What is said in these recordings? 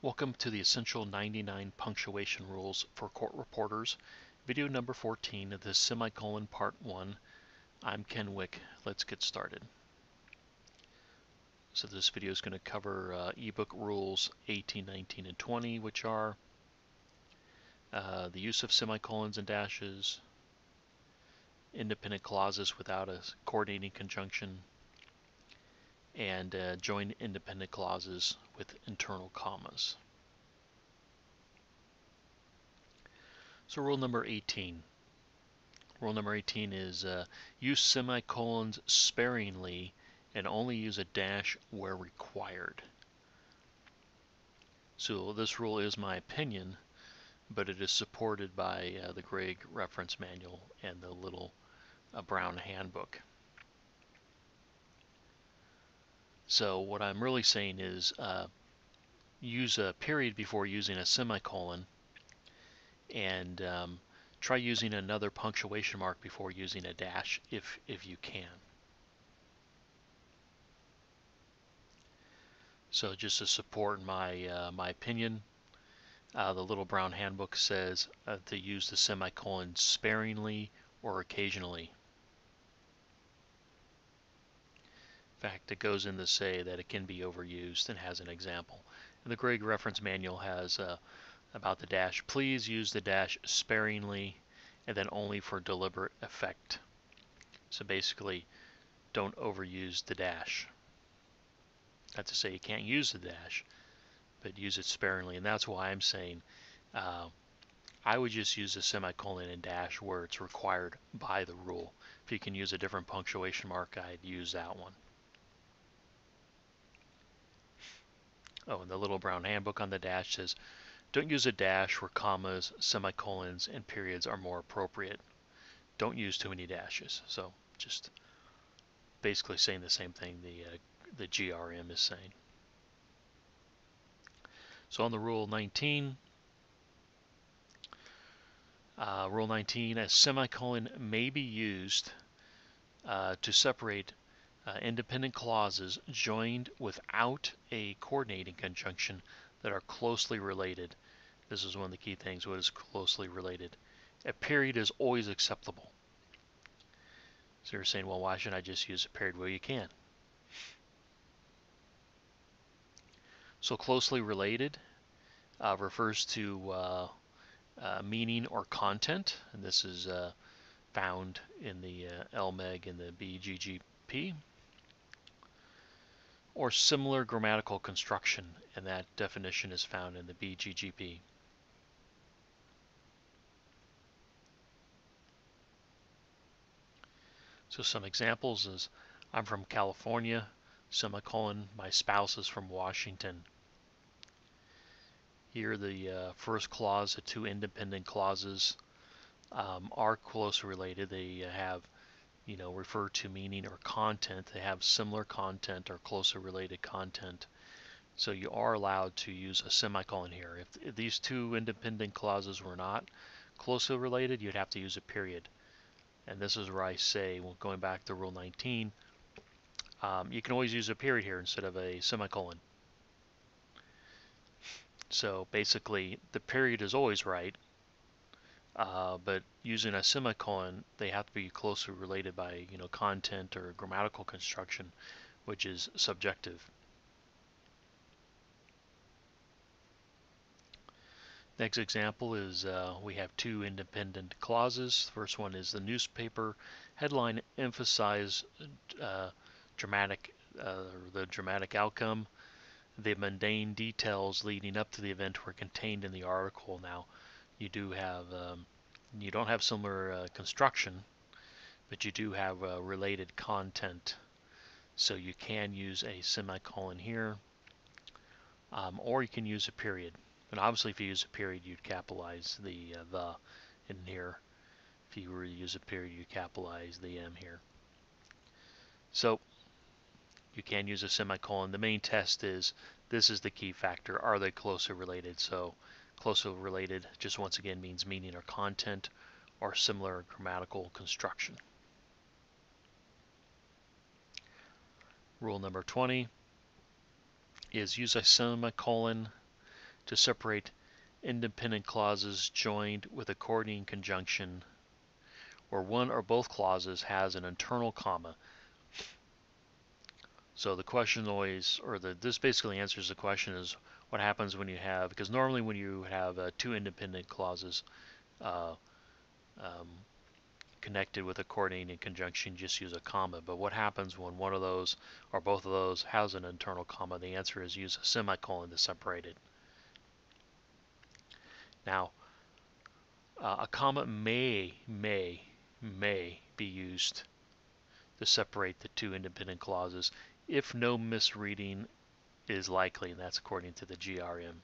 Welcome to the Essential 99 Punctuation Rules for Court Reporters, video number 14 of the Semicolon Part 1. I'm Ken Wick. Let's get started. So this video is going to cover ebook rules 18, 19, and 20, which are the use of semicolons and dashes, independent clauses without a coordinating conjunction, and joined independent clauses with internal commas. So rule number 18. Rule number 18 is use semicolons sparingly and only use a dash where required. So this rule is my opinion, but it is supported by the Gregg Reference Manual and the little brown handbook. So what I'm really saying is use a period before using a semicolon, and try using another punctuation mark before using a dash if you can. So just to support my my opinion, the little brown handbook says to use the semicolon sparingly or occasionally. In fact, it goes in to say that it can be overused and has an example. And the Gregg Reference Manual has about the dash. Please use the dash sparingly and then only for deliberate effect. So basically, don't overuse the dash. Not to say you can't use the dash, but use it sparingly. And that's why I'm saying I would just use a semicolon and dash where it's required by the rule. If you can use a different punctuation mark, I'd use that one. Oh, and the little brown handbook on the dash says, don't use a dash where commas, semicolons, and periods are more appropriate. Don't use too many dashes. So just basically saying the same thing the GRM is saying. So on the Rule 19, Rule 19, a semicolon may be used to separate independent clauses joined without a coordinating conjunction that are closely related. This is one of the key things. What is closely related? A period is always acceptable. So you're saying, well, why should I just use a period? Well, you can. So closely related refers to meaning or content, and this is found in the LMEG and the BGGP, or similar grammatical construction, and that definition is found in the BGGP. So some examples is, I'm from California, semicolon, my spouse is from Washington. Here the first clause, the two independent clauses are closely related. They have, refer to meaning or content. They have similar content or closely related content. So you are allowed to use a semicolon here. If these two independent clauses were not closely related, you'd have to use a period. And this is where I say, well, going back to Rule 19, you can always use a period here instead of a semicolon. So basically, the period is always right, but using a semicolon, they have to be closely related by content or grammatical construction, which is subjective. Next example is we have two independent clauses. The first one is the newspaper headline emphasized the dramatic outcome. The mundane details leading up to the event were contained in the article. Now, you do have you don't have similar construction, but you do have related content. So you can use a semicolon here, or you can use a period. And obviously, if you use a period, you'd capitalize the in here. If you were to use a period, you capitalize the M here. So you can use a semicolon. The main test is, this is the key factor, are they closely related? So closely related just once again means meaning or content or similar grammatical construction. Rule number 20 is use a semicolon to separate independent clauses joined with a coordinating conjunction where one or both clauses has an internal comma. So the question always, or this basically answers the question is what happens when you have, because normally when you have two independent clauses uh, um, connected with a coordinating conjunction, just use a comma. But what happens when one of those or both of those has an internal comma? The answer is use a semicolon to separate it. Now, a comma may be used to separate the two independent clauses if no misreading is likely, and that's according to the GRM.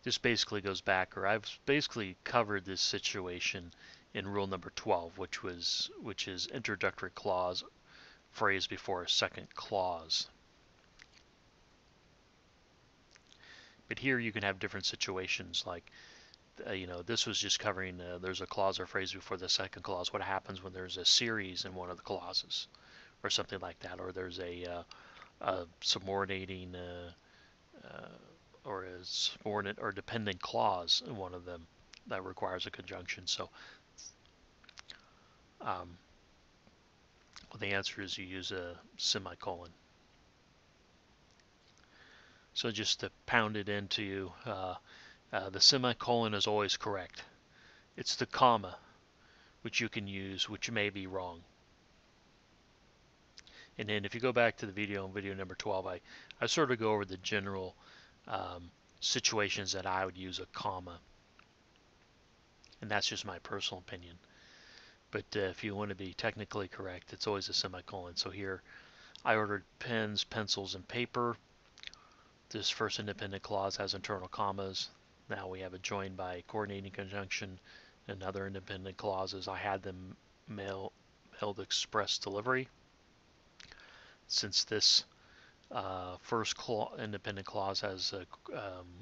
This basically goes back, or I've basically covered this situation in rule number 12, which is introductory clause, phrase before a second clause. But here you can have different situations, like this was just covering there's a clause or phrase before the second clause. What happens when there's a series in one of the clauses, or something like that, or there's a subordinating or a subordinate or dependent clause in one of them that requires a conjunction. So well, the answer is you use a semicolon. So just to pound it into you, the semicolon is always correct. It's the comma which you can use, which may be wrong. And then if you go back to the video on video number 12, I sort of go over the general situations that I would use a comma. And that's just my personal opinion. But if you want to be technically correct, it's always a semicolon. So here, I ordered pens, pencils, and paper. This first independent clause has internal commas. Now we have a joined by coordinating conjunction and other independent clauses. I had them mailed express delivery. Since this first independent clause has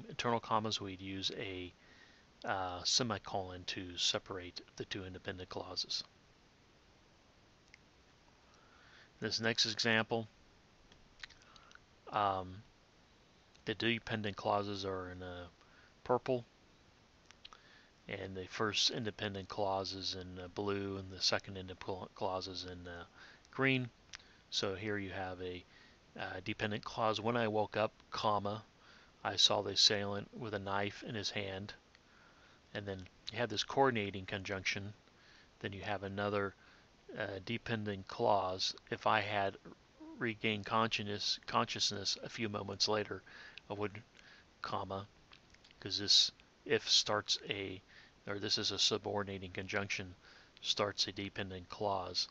internal commas, we'd use a semicolon to separate the two independent clauses. This next example, the dependent clauses are in purple, and the first independent clause is in blue, and the second independent clause is in green. So here you have a dependent clause. When I woke up, comma, I saw the assailant with a knife in his hand. And then you have this coordinating conjunction. Then you have another dependent clause. If I had regained consciousness a few moments later, I would, comma, because this if starts this is a subordinating conjunction, starts a dependent clause.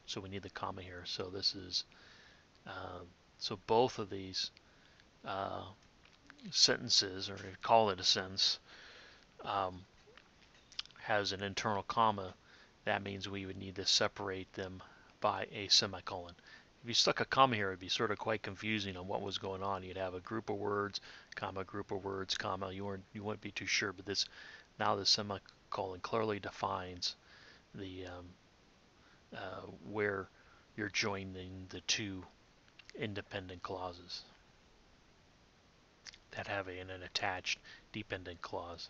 So we need the comma here. So this is, so both of these sentences, or call it a sentence, has an internal comma. That means we would need to separate them by a semicolon. If you stuck a comma here, it'd be sort of quite confusing on what was going on. You'd have a group of words, comma, group of words, comma. You wouldn't be too sure. But now the semicolon clearly defines the where you're joining the two independent clauses that have an attached dependent clause.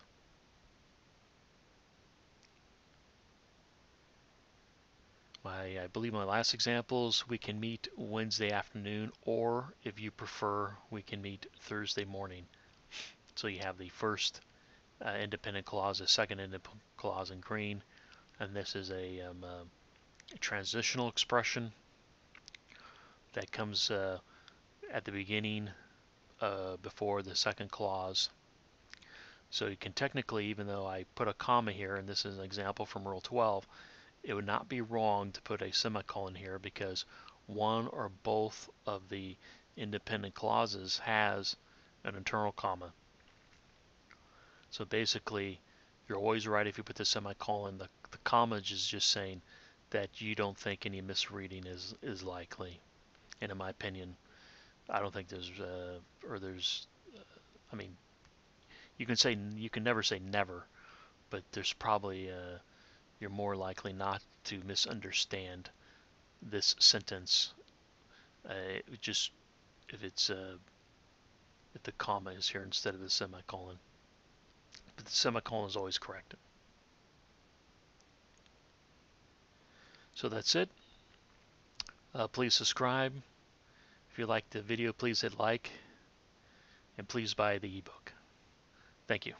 I believe my last examples, we can meet Wednesday afternoon, or if you prefer, we can meet Thursday morning. So you have the first independent clause, the second independent clause in green, and this is a transitional expression that comes at the beginning before the second clause. So you can technically, even though I put a comma here, and this is an example from Rule 12, it would not be wrong to put a semicolon here because one or both of the independent clauses has an internal comma. So basically, you're always right if you put the semicolon. The comma is just saying that you don't think any misreading is likely. And in my opinion, I don't think there's I mean, you can never say never, but there's probably you're more likely not to misunderstand this sentence. Just if it's if the comma is here instead of the semicolon. But the semicolon is always corrected. So that's it. Please subscribe. If you like the video, please hit like. And please buy the ebook. Thank you.